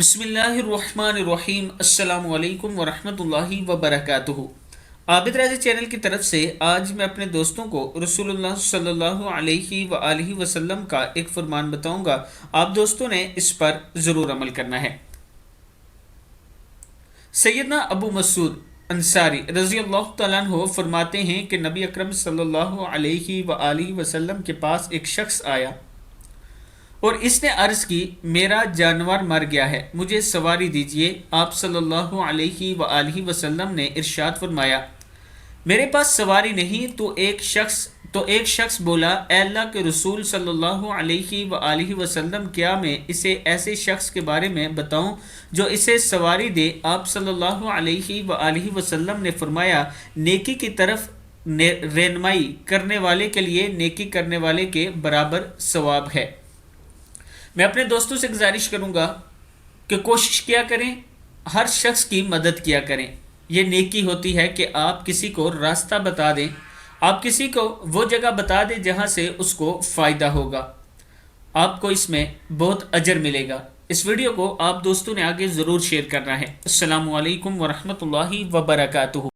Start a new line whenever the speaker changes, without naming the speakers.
बिस्मिल्लाहिर्रहमानिर्रहीम। अस्सलामु अलैकुम वरहमतुल्लाहि वबरकातुहू। आबिद राजा चैनल की तरफ से आज मैं अपने दोस्तों को रसूलुल्लाह सल्लल्लाहु अलैहि वसल्लम का एक फरमान बताऊंगा। आप दोस्तों ने इस पर ज़रूर अमल करना है। सैयदना अबू मसूद अंसारी रज़ी अल्लाह तआला अन्हु फरमाते हैं कि नबी अकरम सल्लल्लाहु अलैहि वसल्लम के पास एक शख्स आया और इसने अर्ज़ की, मेरा जानवर मर गया है, मुझे सवारी दीजिए। आप सल्लल्लाहु अलैहि वसल्लम ने इरशाद फरमाया, मेरे पास सवारी नहीं। तो एक शख्स बोला, ए अल्लाह के रसूल सल्लल्लाहु अलैहि वसल्लम, क्या मैं इसे ऐसे शख्स के बारे में बताऊं जो इसे सवारी दे? आप सल्लल्लाहु अलैहि वसल्लम ने फरमाया, नेकी की तरफ रहनुमाई करने वाले के लिए नेकी करने वाले के बराबर सवाब है। मैं अपने दोस्तों से गुजारिश करूंगा कि कोशिश किया करें, हर शख्स की मदद किया करें। ये नेकी होती है कि आप किसी को रास्ता बता दें, आप किसी को वो जगह बता दें जहां से उसको फ़ायदा होगा, आपको इसमें बहुत अजर मिलेगा। इस वीडियो को आप दोस्तों ने आगे ज़रूर शेयर करना है। अस्सलामु अलैकुम वरहमतुल्लाहि वबरकातुहू।